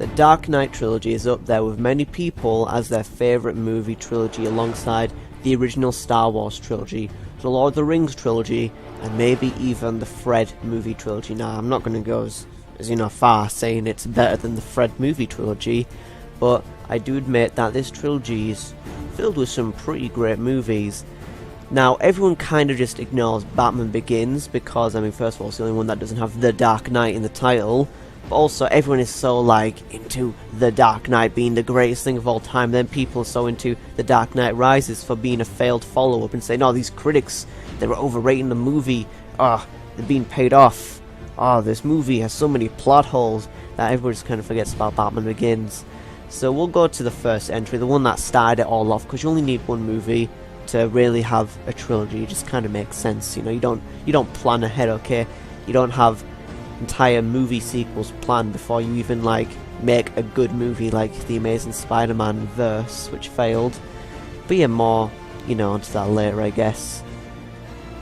The Dark Knight trilogy is up there with many people as their favourite movie trilogy alongside the original Star Wars trilogy, the Lord of the Rings trilogy, and maybe even the Fred movie trilogy. Now, I'm not going to go as far saying it's better than the Fred movie trilogy, but I do admit that this trilogy is filled with some pretty great movies. Now, everyone kind of just ignores Batman Begins because, I mean, first of all, it's the only one that doesn't have The Dark Knight in the title, but also everyone is so, into The Dark Knight being the greatest thing of all time. Then people are so into The Dark Knight Rises for being a failed follow-up and saying, oh, these critics, they were overrating the movie, they're being paid off, this movie has so many plot holes, that everyone just kind of forgets about Batman Begins. So we'll go to the first entry, the one that started it all off, because you only need one movie to really have a trilogy. It just kind of makes sense, you don't plan ahead, okay? You don't have entire movie sequels planned before you even make a good movie like the Amazing Spider-Man verse, which failed. But yeah, more onto that later, I guess.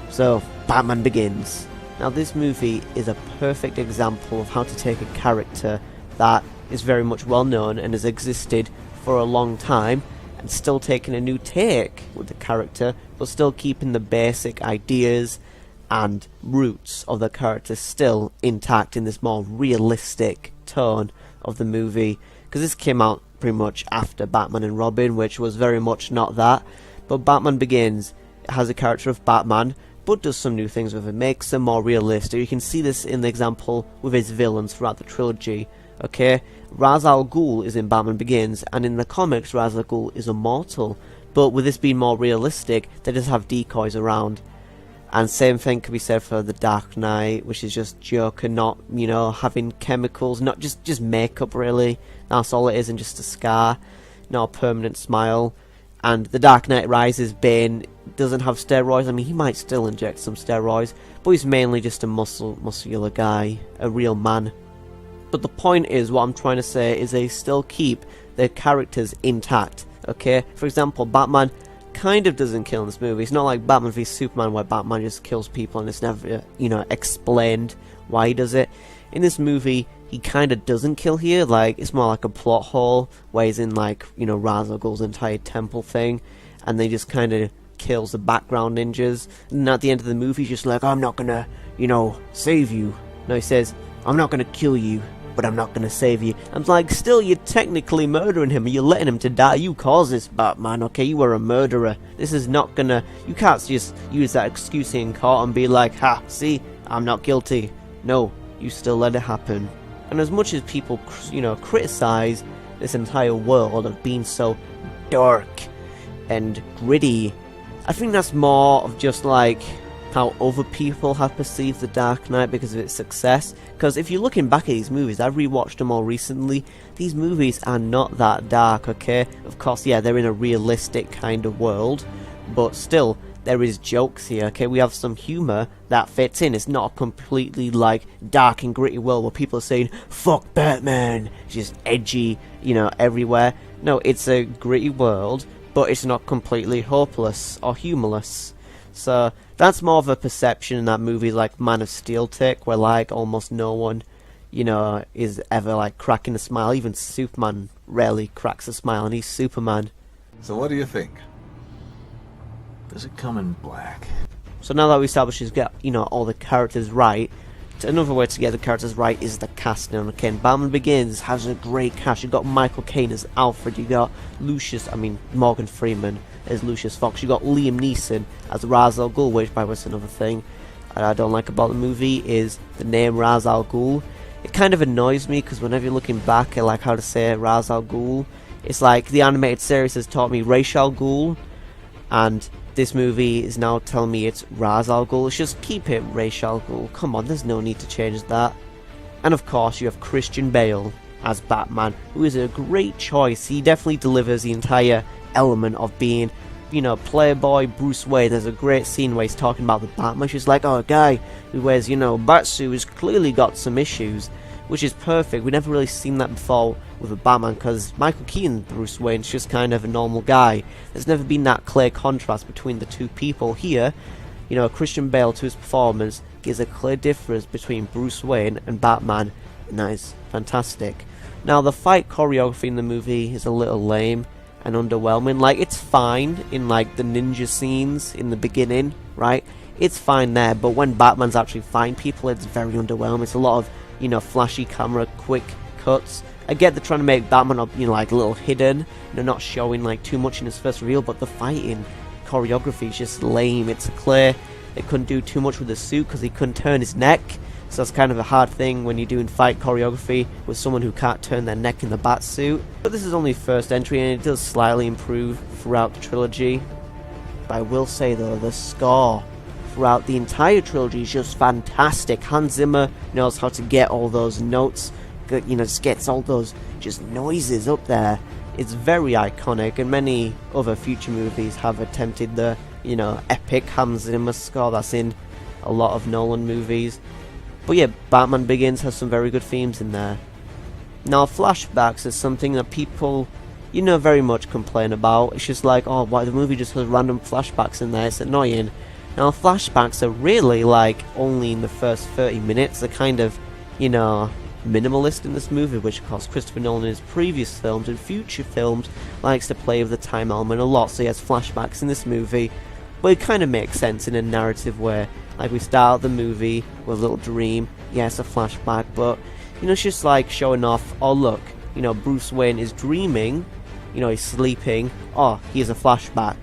So Batman Begins. Now this movie is a perfect example of how to take a character that is very much well known and has existed for a long time and still taking a new take with the character, but still keeping the basic ideas and roots of the character still intact in this more realistic tone of the movie. Because this came out pretty much after Batman and Robin, which was very much not that. But Batman Begins has a character of Batman, but does some new things with it, makes them more realistic. You can see this in the example with his villains throughout the trilogy. Okay, Ra's al Ghul is in Batman Begins, and in the comics Ra's al Ghul is immortal. But with this being more realistic, they just have decoys around. And same thing can be said for The Dark Knight, which is just Joker not, having chemicals, not just makeup really. That's all it is, and just a scar, not a permanent smile. And The Dark Knight Rises, Bane doesn't have steroids. I mean, he might still inject some steroids, but he's mainly just a muscular guy, a real man. But the point is, what I'm trying to say is they still keep their characters intact, okay? For example, Batman kind of doesn't kill in this movie. It's not like Batman v Superman where Batman just kills people and it's never, explained why he does it. In this movie, he kind of doesn't kill here. It's more like a plot hole where he's in, Ra's al Ghul's entire temple thing, and they just kind of kills the background ninjas. And at the end of the movie, he's just like, I'm not gonna, save you. No, he says, I'm not gonna kill you, but I'm not gonna save you. I'm like, still, you're technically murdering him, you're letting him to die. You caused this, Batman, okay? You were a murderer. This is not gonna... You can't just use that excuse in court and be like, ha, see, I'm not guilty. No, you still let it happen. And as much as people, criticize this entire world of being so dark and gritty, I think that's more of just how other people have perceived The Dark Knight because of its success. Because if you're looking back at these movies, I've rewatched them all recently, these movies are not that dark, okay? Of course, yeah, they're in a realistic kind of world, but still, there is jokes here, okay? We have some humour that fits in. It's not a completely, dark and gritty world where people are saying, fuck Batman, it's just edgy, everywhere. No, it's a gritty world, but it's not completely hopeless or humorless. So that's more of a perception in that movie like Man of Steel take, where almost no one, is ever cracking a smile. Even Superman rarely cracks a smile, and he's Superman. So what do you think? Does it come in black? So now that we established he's got, all the characters right, another way to get the characters right is the casting. Okay, and Batman Begins has a great cast. You got Michael Caine as Alfred, you got Morgan Freeman as Lucius Fox, you got Liam Neeson as Ra's al Ghul, which by the way is another thing I don't like about the movie is the name Ra's al Ghul. It kind of annoys me because whenever you're looking back at how to say Ra's al Ghul, it's like the animated series has taught me Ra's al Ghul, and this movie is now telling me it's Ra's al Ghul. Let's just keep it Ra's al Ghul. Come on, there's no need to change that. And of course you have Christian Bale as Batman, who is a great choice. He definitely delivers the entire element of being, playboy Bruce Wayne. There's a great scene where he's talking about the Batman. She's like, oh, a guy who wears, Batsuit has clearly got some issues, which is perfect. We've never really seen that before with a Batman, because Michael Keaton Bruce Wayne's just kind of a normal guy. There's never been that clear contrast between the two people. Here, Christian Bale to his performance gives a clear difference between Bruce Wayne and Batman, and that is fantastic. Now, the fight choreography in the movie is a little lame and underwhelming. Like, it's fine in, like, the ninja scenes in the beginning, right? It's fine there, but when Batman's actually fighting people, it's very underwhelming. It's a lot of, you know, flashy camera, quick cuts. I get they're trying to make Batman, you know, like, a little hidden, you know, not showing, like, too much in his first reveal, but the fighting choreography is just lame. It's clear they couldn't do too much with the suit because he couldn't turn his neck. So that's kind of a hard thing when you're doing fight choreography with someone who can't turn their neck in the bat suit. But this is only first entry and it does slightly improve throughout the trilogy. But I will say though, the score throughout the entire trilogy is just fantastic. Hans Zimmer knows how to get all those notes, you know, just gets all those just noises up there. It's very iconic, and many other future movies have attempted the, you know, epic Hans Zimmer score that's in a lot of Nolan movies. But yeah, Batman Begins has some very good themes in there. Now, flashbacks is something that people, you know, very much complain about. It's just like, oh, why the movie just has random flashbacks in there, it's annoying. Now, flashbacks are really, like, only in the first 30 minutes. They're kind of, you know, minimalist in this movie, which of course Christopher Nolan in his previous films and future films likes to play with the time element a lot, so he has flashbacks in this movie. But it kind of makes sense in a narrative way. Like, we start out the movie with a little dream, yeah, it's a flashback, but, you know, it's just like showing off, oh look, you know, Bruce Wayne is dreaming, you know, he's sleeping, oh, here's a flashback.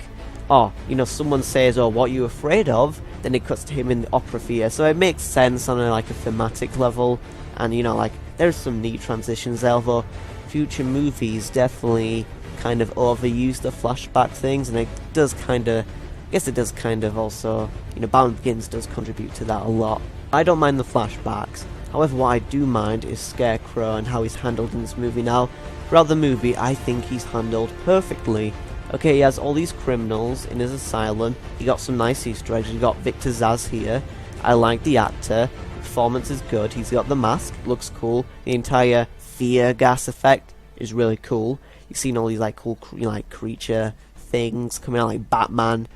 Oh, you know, someone says, oh, what are you afraid of? Then it cuts to him in the opera theatre, so it makes sense on a, like, a thematic level, and, you know, like, there's some neat transitions there, although future movies definitely kind of overuse the flashback things, and it does kind of, I guess it does kind of also, you know, Batman Begins does contribute to that a lot. I don't mind the flashbacks, however what I do mind is Scarecrow and how he's handled in this movie. Now, throughout the movie, I think he's handled perfectly. Okay, he has all these criminals in his asylum, he got some nice Easter eggs, he got Victor Zsasz here, I like the actor, performance is good, he's got the mask, looks cool, the entire fear gas effect is really cool, you've seen all these like cool like creature things coming out like Batman.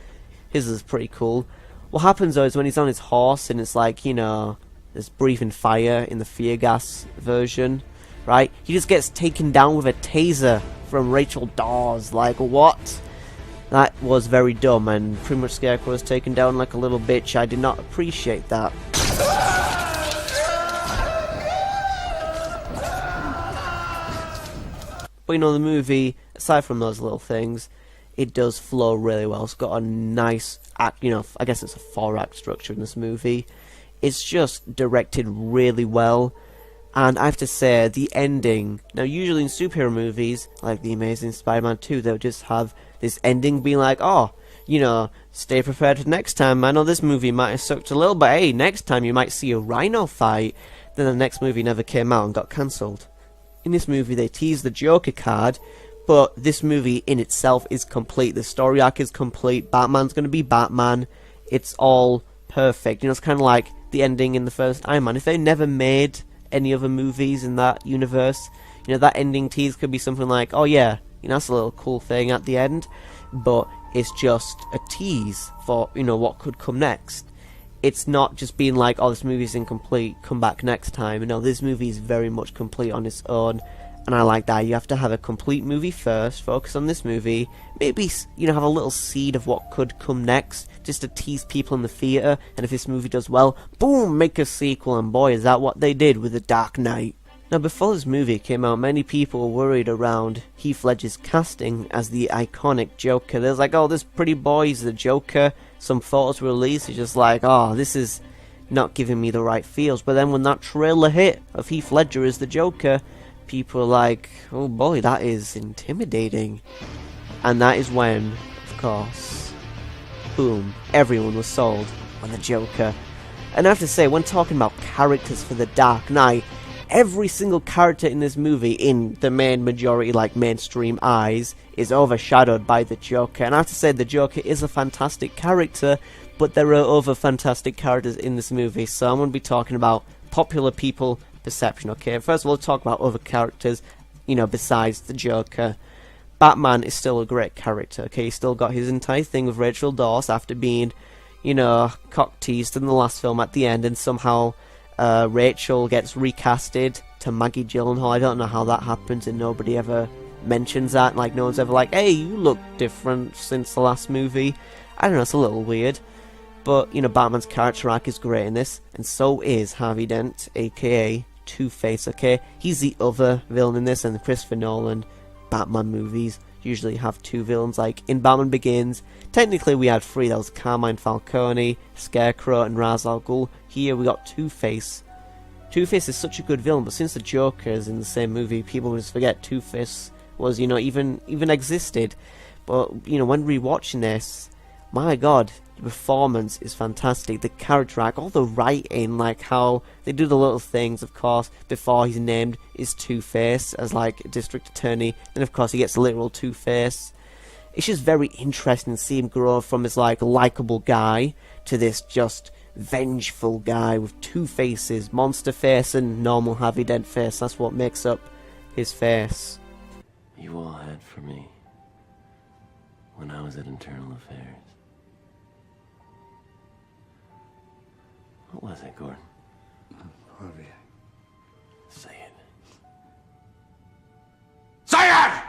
His is pretty cool. What happens though is when he's on his horse and it's like, you know, there's breathing fire in the fear gas version, right? He just gets taken down with a taser from Rachel Dawes. Like, what? That was very dumb, and pretty much Scarecrow was taken down like a little bitch. I did not appreciate that. But you know, the movie, aside from those little things, it does flow really well. It's got a nice act, you know, I guess it's a 4-act structure in this movie. It's just directed really well, and I have to say, the ending, now usually in superhero movies, like The Amazing Spider-Man 2, they'll just have this ending being like, oh, you know, stay prepared for next time. I know this movie might have sucked a little, but hey, next time you might see a rhino fight. Then the next movie never came out and got cancelled. In this movie, they tease the Joker card, but this movie in itself is complete. The story arc is complete. Batman's going to be Batman. It's all perfect. You know, it's kind of like the ending in the first Iron Man. If they never made any other movies in that universe, you know, that ending tease could be something like, oh yeah, you know, that's a little cool thing at the end, but it's just a tease for, you know, what could come next. It's not just being like, oh, this movie's incomplete, come back next time. You know, this movie is very much complete on its own, and I like that. You have to have a complete movie first, focus on this movie, maybe, you know, have a little seed of what could come next, just to tease people in the theatre, and if this movie does well, boom, make a sequel, and boy, is that what they did with The Dark Knight. Now, before this movie came out, many people were worried around Heath Ledger's casting as the iconic Joker. There's like, oh, this pretty boy's the Joker. Some photos were released, it's just like, oh, this is not giving me the right feels. But then when that trailer hit of Heath Ledger as the Joker, people were like, oh boy, that is intimidating. And that is when, of course, boom, everyone was sold on the Joker. And I have to say, when talking about characters for The Dark Knight, every single character in this movie, in the main majority, like mainstream eyes, is overshadowed by the Joker. And I have to say, the Joker is a fantastic character, but there are other fantastic characters in this movie, so I'm going to be talking about popular people perception, okay? First of all, let's talk about other characters, you know, besides the Joker. Batman is still a great character, okay? He's still got his entire thing with Rachel Dawes after being, you know, cock-teased in the last film at the end, and somehow Rachel gets recasted to Maggie Gyllenhaal. I don't know how that happens and nobody ever mentions that. Like, no one's ever like, hey, you look different since the last movie. I don't know, it's a little weird. But, you know, Batman's character arc is great in this, and so is Harvey Dent, aka Two-Face, okay? He's the other villain in this, and the Christopher Nolan Batman movies usually have two villains. Like, in Batman Begins, technically we had three. That was Carmine Falcone, Scarecrow, and Ra's al Ghul. Here we got Two-Face. Two-Face is such a good villain, but since the Joker is in the same movie, people just forget Two-Face was, you know, even existed. But, you know, when rewatching this, my god, the performance is fantastic. The character arc, all the writing, like how they do the little things, of course, before he's named is Two-Face as like a district attorney, and of course he gets literal Two-Face. It's just very interesting to see him grow from this like likable guy to this just vengeful guy with two faces, monster face and normal Harvey Dent face. That's what makes up his face. You all had for me when I was at Internal Affairs. What was it, Gordon? Harvey. Say it. Say it!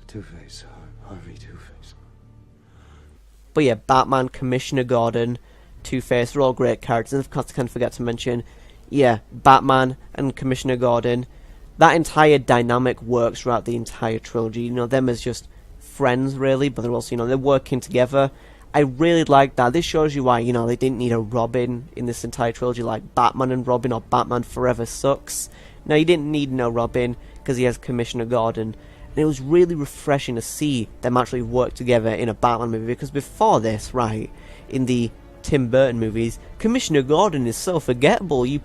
Two-Face, Harvey Two-Face. But yeah, Batman, Commissioner Gordon, Two-Face, they're all great characters. And of course I can't forget to mention, yeah, Batman and Commissioner Gordon, that entire dynamic works throughout the entire trilogy. You know, them as just friends, really, but they're also, you know, they're working together. I really like that. This shows you why, you know, they didn't need a Robin in this entire trilogy, like Batman and Robin or Batman Forever sucks. No, you didn't need no Robin, because he has Commissioner Gordon. And it was really refreshing to see them actually work together in a Batman movie, because before this, right, in the Tim Burton movies, Commissioner Gordon is so forgettable. You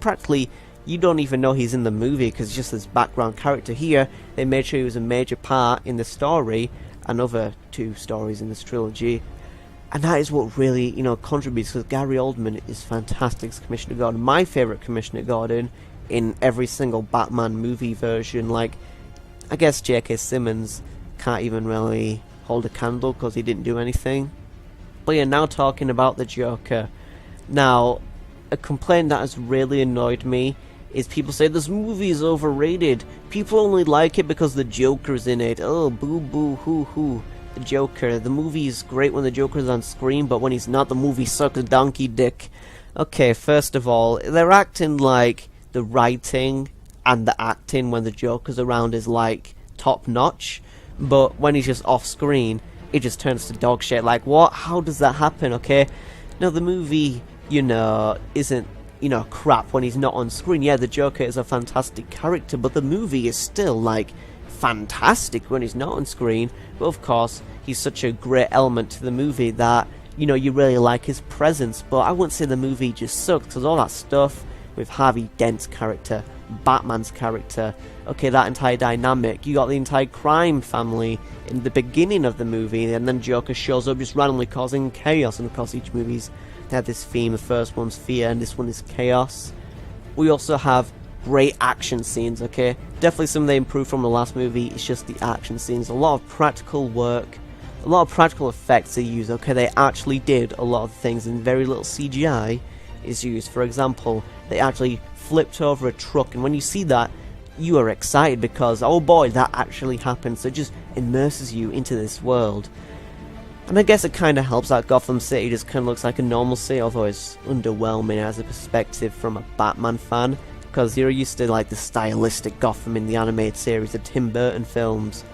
don't even know he's in the movie because he's just this background character. Here, they made sure he was a major part in the story and other two stories in this trilogy. And that is what really, you know, contributes, because Gary Oldman is fantastic as Commissioner Gordon. My favourite Commissioner Gordon in every single Batman movie version. Like, I guess J.K. Simmons can't even really hold a candle because he didn't do anything. But yeah, now talking about the Joker. Now, a complaint that has really annoyed me is people say this movie is overrated. People only like it because the Joker's in it. Oh, boo boo hoo hoo. The Joker. The movie is great when the Joker's on screen, but when he's not, the movie sucks a donkey dick. Okay, first of all, they're acting like the writing and the acting when the Joker's around is like top notch, but when he's just off screen, it just turns to dog shit. Like, what? How does that happen? Okay, now the movie, you know, isn't, you know, crap when he's not on screen. Yeah, the Joker is a fantastic character, but the movie is still, like, fantastic when he's not on screen. But of course, he's such a great element to the movie that, you know, you really like his presence. But I wouldn't say the movie just sucks, because all that stuff with Harvey Dent's character, Batman's character, okay, that entire dynamic, you got the entire crime family in the beginning of the movie, and then Joker shows up just randomly causing chaos. And of course, each movie's they have this theme. The first one's fear, and this one is chaos. We also have great action scenes, okay? Definitely something they improved from the last movie. It's just the action scenes. A lot of practical work, a lot of practical effects they use, okay? They actually did a lot of things, and very little CGI is used. For example, they actually flipped over a truck, and when you see that, you are excited because, oh boy, that actually happened. So it just immerses you into this world. And I guess it kind of helps that Gotham City just kind of looks like a normal city, although it's underwhelming as a perspective from a Batman fan, because you're used to like the stylistic Gotham in the animated series, the Tim Burton films.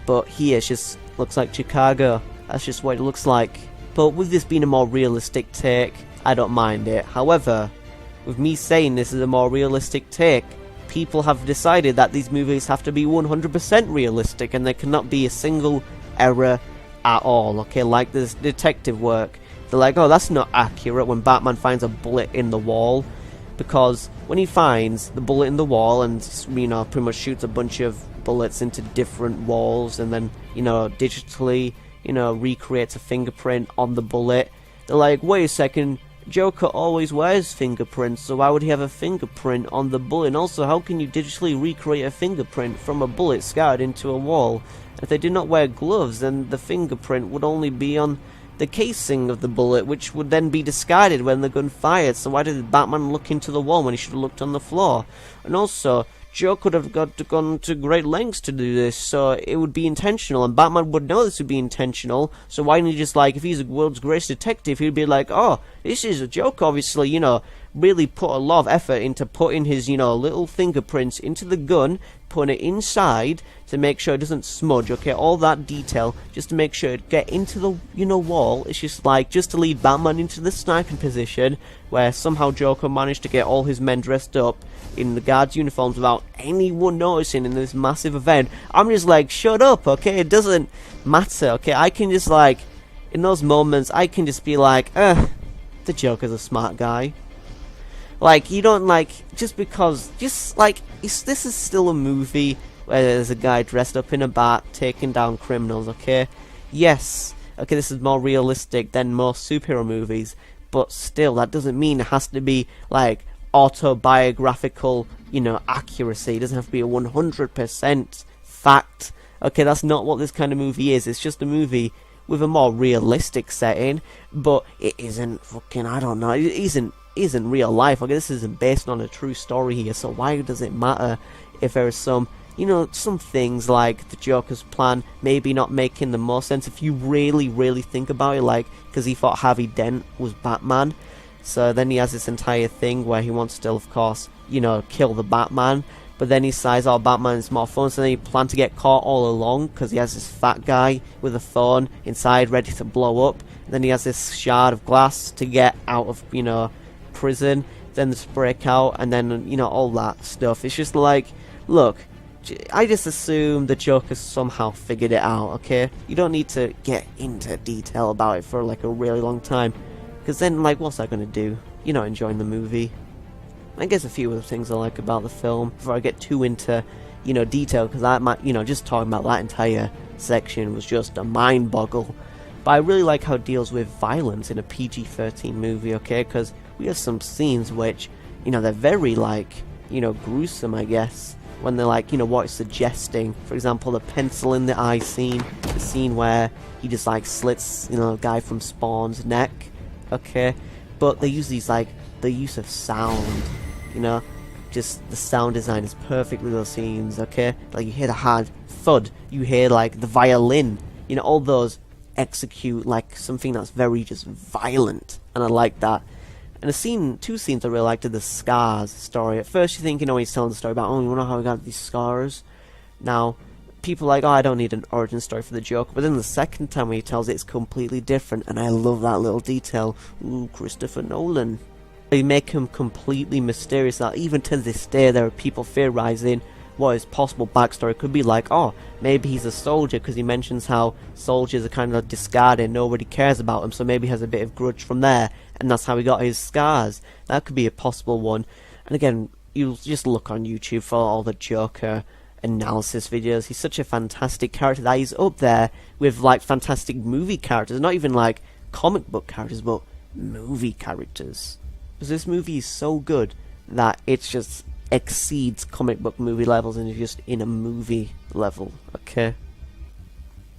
But here it just looks like Chicago. That's just what it looks like. But with this being a more realistic take, I don't mind it. However, with me saying this is a more realistic take, people have decided that these movies have to be 100% realistic and there cannot be a single error at all, okay? Like this detective work, they're like, oh, that's not accurate when Batman finds a bullet in the wall, because when he finds the bullet in the wall and, you know, pretty much shoots a bunch of bullets into different walls and then, you know, digitally, you know, recreates a fingerprint on the bullet, they're like, wait a second, Joker always wears fingerprints, so why would he have a fingerprint on the bullet? And also, how can you digitally recreate a fingerprint from a bullet scarred into a wall? And If they did not wear gloves, then the fingerprint would only be on the casing of the bullet, which would then be discarded when the gun fired. So why did Batman look into the wall when he should have looked on the floor? And also, Joe could have gone to great lengths to do this, so it would be intentional, and Batman would know this would be intentional, so why didn't he just, like, if he's the world's greatest detective, he'd be like, oh, this is a joke, obviously, you know, really put a lot of effort into putting his, you know, little fingerprints into the gun, putting it inside to make sure it doesn't smudge, okay, all that detail, just to make sure it get into the, you know, wall. It's just like, just to lead Batman into the sniping position, where somehow Joker managed to get all his men dressed up in the guards' uniforms without anyone noticing in this massive event. I'm just like, shut up, okay, it doesn't matter, okay, I can just, like, in those moments, I can just be like, the Joker's a smart guy. Like, you don't, like, just because, just, like, this is still a movie where there's a guy dressed up in a bat taking down criminals, okay? Yes, okay, this is more realistic than most superhero movies, but still, that doesn't mean it has to be, like, autobiographical, you know, accuracy. It doesn't have to be a 100% fact. Okay, that's not what this kind of movie is. It's just a movie with a more realistic setting, but it isn't fucking, I don't know, it isn't real life. Okay, this isn't based on a true story here, so why does it matter if there is some, you know, some things like the Joker's plan maybe not making the most sense if you really think about it, like, because he thought Harvey Dent was Batman, so then he has this entire thing where he wants to, of course, you know, kill the Batman, but then he decides, oh, Batman is more fun, so then he planned to get caught all along, because he has this fat guy with a phone inside ready to blow up, and then he has this shard of glass to get out of, you know, prison, then the break out, and then, you know, all that stuff. It's just like, look, I just assume the Joker somehow figured it out, okay? You don't need to get into detail about it for, like, a really long time, because then, like, what's that gonna do? You're not enjoying the movie. I guess a few of the things I like about the film, before I get too into, you know, detail, because I might, you know, just talking about that entire section was just a mind boggle. But I really like how it deals with violence in a PG-13 movie, okay? Because we have some scenes which, you know, they're very, like, you know, gruesome, I guess, when they're like, you know, what it's suggesting. For example, the pencil in the eye scene, the scene where he just, like, slits, you know, a guy from Spawn's neck, okay? But they use these, like, the use of sound, you know, just the sound design is perfect with those scenes, okay? Like, you hear the hard thud, you hear, like, the violin, you know, all those execute, like, something that's very just violent, and I like that. And two scenes I really liked are the scars story. At first you think, you know, he's telling the story about, oh, you know how he got these scars? Now, people are like, oh, I don't need an origin story for the Joker, but then the second time when he tells it, it's completely different, and I love that little detail. Ooh, Christopher Nolan. They make him completely mysterious, that even to this day there are people theorizing what his possible backstory could be. Like, oh, maybe he's a soldier, because he mentions how soldiers are kind of discarded, nobody cares about him, so maybe he has a bit of grudge from there, and that's how he got his scars. That could be a possible one. And again, you just look on YouTube for all the Joker analysis videos. He's such a fantastic character that he's up there with, like, fantastic movie characters, not even like comic book characters, but movie characters. Because this movie is so good that it's just exceeds comic book movie levels and is just in a movie level, okay?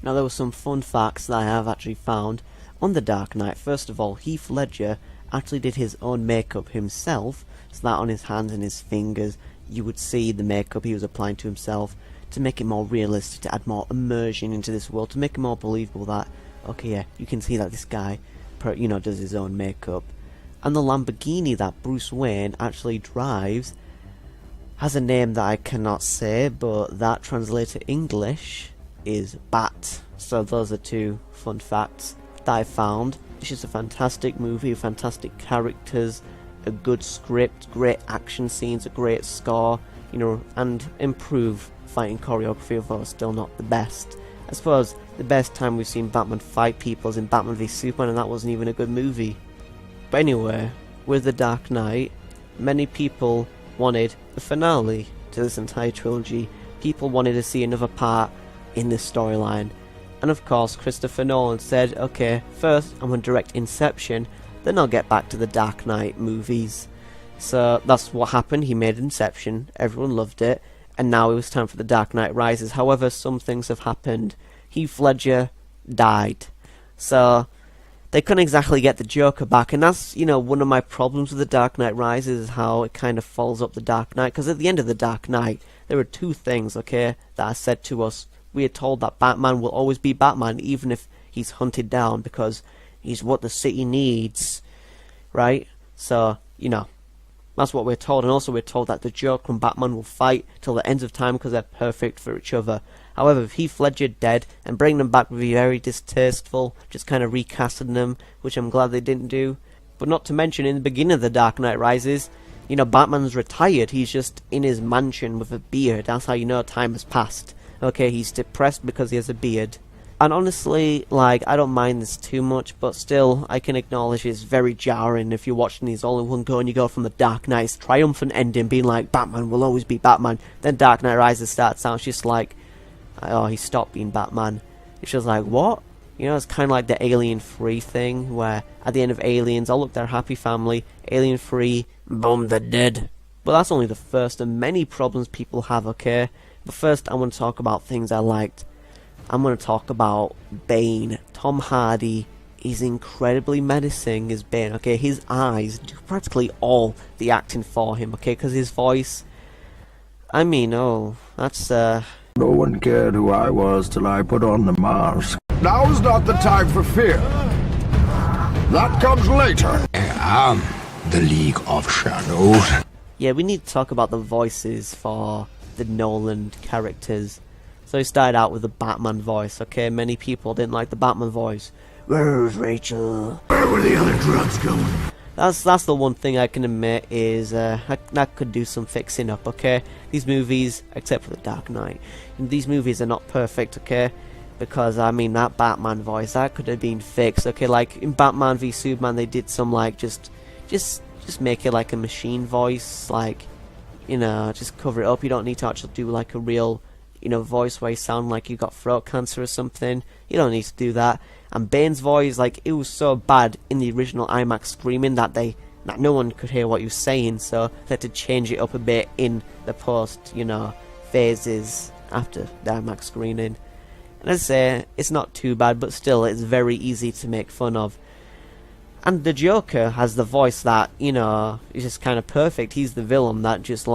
Now, there were some fun facts that I have actually found on The Dark Knight. First of all, Heath Ledger actually did his own makeup himself, so that on his hands and his fingers you would see the makeup he was applying to himself to make it more realistic, to add more immersion into this world, to make it more believable that, okay, yeah, you can see that this guy, you know, does his own makeup. And the Lamborghini that Bruce Wayne actually drives has a name that I cannot say, but that translated to English is Bat. So those are two fun facts that I found. It's just a fantastic movie, fantastic characters, a good script, great action scenes, a great score, you know, and improved fighting choreography, although still not the best. I suppose the best time we've seen Batman fight people is in Batman v Superman, and that wasn't even a good movie. But anyway, with The Dark Knight, many people wanted the finale to this entire trilogy. People wanted to see another part in this storyline. And of course, Christopher Nolan said, okay, first I'm going to direct Inception, then I'll get back to the Dark Knight movies. So that's what happened. He made Inception, everyone loved it, and now it was time for The Dark Knight Rises. However, some things have happened. Heath Ledger died, so they couldn't exactly get the Joker back, and that's, one of my problems with The Dark Knight Rises, is how it kind of follows up The Dark Knight, because at the end of The Dark Knight, there were two things, okay, that are said to us. We are told that Batman will always be Batman, even if he's hunted down, because he's what the city needs, right? So, that's what we're told, and also we're told that the Joker and Batman will fight till the end of time because they're perfect for each other. However, with Heath Ledger dead, and bringing them back would be very distasteful, just kind of recasting them, which I'm glad they didn't do. But not to mention, in the beginning of The Dark Knight Rises, Batman's retired, he's just in his mansion with a beard, that's how you know time has passed. Okay, he's depressed because he has a beard. And honestly, I don't mind this too much, but still, I can acknowledge it's very jarring if you're watching these all in one go, and you go from The Dark Knight's triumphant ending, being like, Batman will always be Batman, then Dark Knight Rises starts out, it's just like, oh, he stopped being Batman. It's just like, what? It's kind of like the Alien Free thing, where at the end of Aliens, oh look, they're a happy family, Alien Free, boom, they're dead. But that's only the first of many problems people have, okay? But first, I want to talk about things I liked. I'm going to talk about Bane. Tom Hardy is incredibly menacing as Bane, okay? His eyes do practically all the acting for him, okay? Because his voice, that's, No one cared who I was till I put on the mask. Now's not the time for fear. That comes later. I am the League of Shadows. Yeah, we need to talk about the voices for the Nolan characters. So he started out with the Batman voice, okay? Many people didn't like the Batman voice. Where's Rachel? Where were the other drugs going? That's the one thing I can admit is that could do some fixing up, okay? These movies, except for The Dark Knight, these movies are not perfect, okay? Because, that Batman voice, that could have been fixed, okay? Like, in Batman v Superman, they did some, just make it like a machine voice, just cover it up. You don't need to actually do, a real, voice where you sound like you got throat cancer or something. You don't need to do that. And Bane's voice, it was so bad in the original IMAX screaming that no one could hear what he was saying, so they had to change it up a bit in the post, phases after the IMAX screening. And as I say, it's not too bad, but still, it's very easy to make fun of. And the Joker has the voice that, is just kind of perfect. He's the villain that just,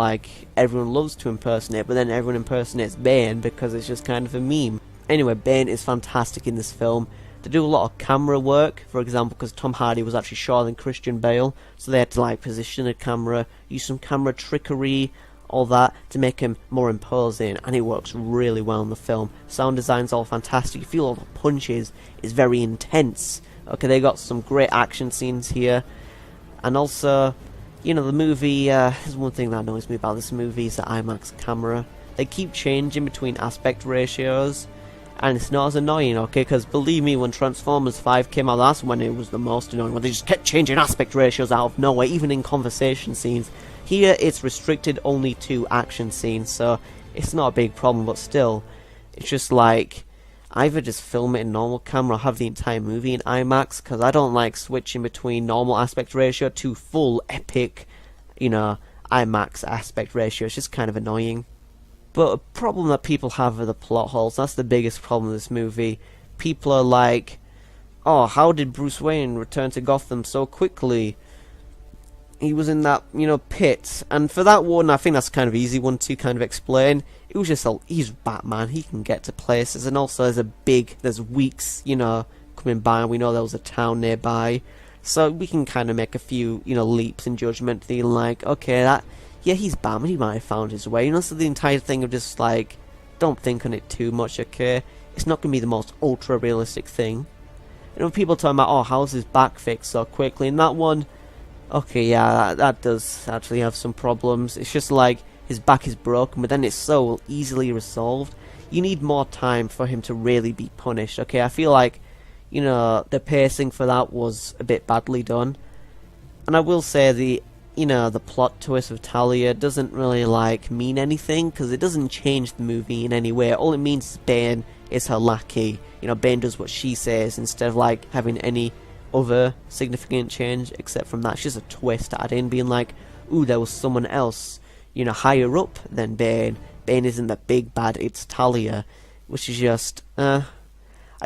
everyone loves to impersonate, but then everyone impersonates Bane because it's just kind of a meme. Anyway, Bane is fantastic in this film. They do a lot of camera work, for example, because Tom Hardy was actually shorter than Christian Bale, so they had to, position the camera, use some camera trickery, all that, to make him more imposing, and it works really well in the film. Sound design's all fantastic. You feel all the punches is very intense. Okay, they got some great action scenes here. And also, the movie, there's one thing that annoys me about this movie is the IMAX camera. They keep changing between aspect ratios, and it's not as annoying, okay? Because believe me, when Transformers 5 came out, that's when it was the most annoying, when they just kept changing aspect ratios out of nowhere, even in conversation scenes. Here, it's restricted only to action scenes, so it's not a big problem, but still, it's just either just film it in normal camera or have the entire movie in IMAX, because I don't like switching between normal aspect ratio to full epic, IMAX aspect ratio. It's just kind of annoying. But a problem that people have are the plot holes. That's the biggest problem with this movie. People are like, oh, how did Bruce Wayne return to Gotham so quickly? He was in that, pit. And for that one, I think that's kind of easy one to kind of explain. It was just, he's Batman, he can get to places. And also there's weeks, coming by, and we know there was a town nearby. So we can kind of make a few, leaps in judgment, feeling like, okay, he's Batman, he might have found his way. So the entire thing of just, don't think on it too much, okay? It's not going to be the most ultra-realistic thing. And when people talking about, oh, how's his back fixed so quickly? In that one, okay, yeah, that does actually have some problems. It's just his back is broken, but then it's so easily resolved. You need more time for him to really be punished, okay? I feel the pacing for that was a bit badly done. And I will say the plot twist of Talia doesn't really, mean anything, because it doesn't change the movie in any way. All it means is Bane is her lackey. Bane does what she says, instead of, having any other significant change, except from that. It's just a twist to add in, being ooh, there was someone else, higher up than Bane, Bane isn't the big bad, it's Talia, which is just, I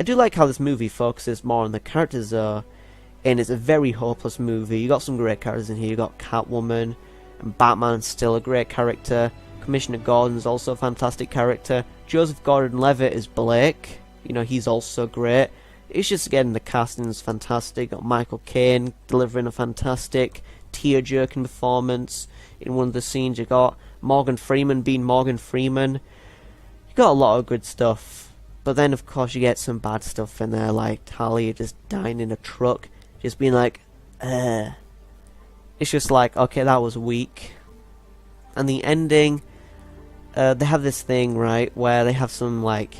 do like how this movie focuses more on the characters, and it's a very hopeless movie. You got some great characters in here. You got Catwoman, and Batman's still a great character. Commissioner Gordon's also a fantastic character. Joseph Gordon-Levitt is Blake. You know, he's also great. It's just, again, the casting is fantastic. Got Michael Caine delivering a fantastic tear-jerking performance in one of the scenes. You got Morgan Freeman being Morgan Freeman. You got a lot of good stuff. But then, of course, you get some bad stuff in there, like Talia just dying in a truck. Just being like, It's just like, okay, that was weak. And the ending, they have this thing, right, where they have some, like,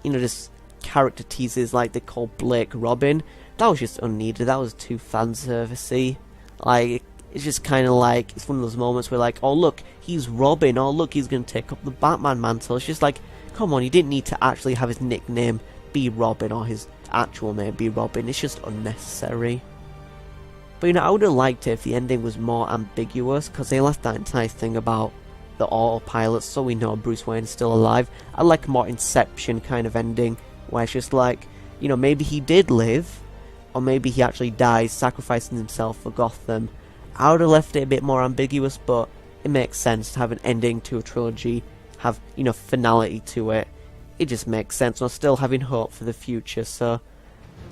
you know, just character teases, like they call Blake Robin. That was just unneeded. That was too fan-servicey. Like, it's just kind of like, it's one of those moments where, like, oh, look, he's Robin. Oh, look, he's going to take up the Batman mantle. It's just like, come on, you didn't need to actually have his nickname be Robin or his actual name be Robin. It's just unnecessary. But, you know, I would have liked it if the ending was more ambiguous, because they left that entire thing about the autopilot, so we know Bruce Wayne is still alive. I like a more Inception kind of ending, where it's just like, you know, maybe he did live, or maybe he actually dies, sacrificing himself for Gotham. I would have left it a bit more ambiguous, but it makes sense to have an ending to a trilogy, have, you know, finality to it. It just makes sense, while still having hope for the future, so,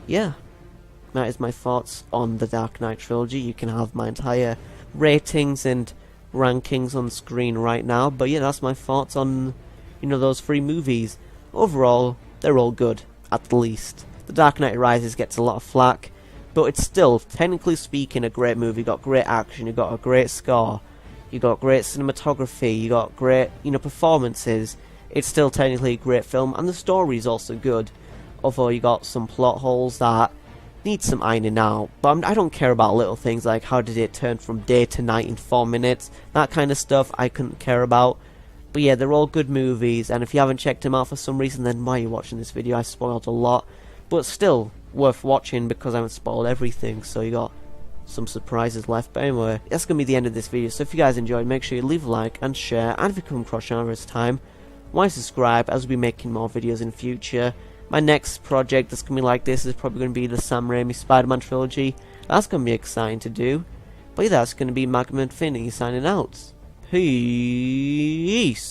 yeah. That is my thoughts on the Dark Knight trilogy. You can have my entire ratings and rankings on screen right now. But yeah, that's my thoughts on, you know, those three movies. Overall, they're all good, at the least. The Dark Knight Rises gets a lot of flack, but it's still, technically speaking, a great movie. You got great action, you got a great score, you got great cinematography, you got great, you know, performances. It's still technically a great film, and the story is also good. Although you got some plot holes that need some ironing out, but I don't care about little things like how did it turn from day to night in 4 minutes. That kind of stuff I couldn't care about. But yeah, they're all good movies, and if you haven't checked them out for some reason, then why are you watching this video? I spoiled a lot, but still worth watching because I haven't spoiled everything, so you got some surprises left. But anyway, that's going to be the end of this video, so if you guys enjoyed, make sure you leave a like and share, and if you come across channel this time, why subscribe, as we'll be making more videos in future. My next project that's going to be like this is probably going to be the Sam Raimi Spider-Man trilogy. That's going to be exciting to do. But yeah, that's going to be Magma and Finney signing out. Peace.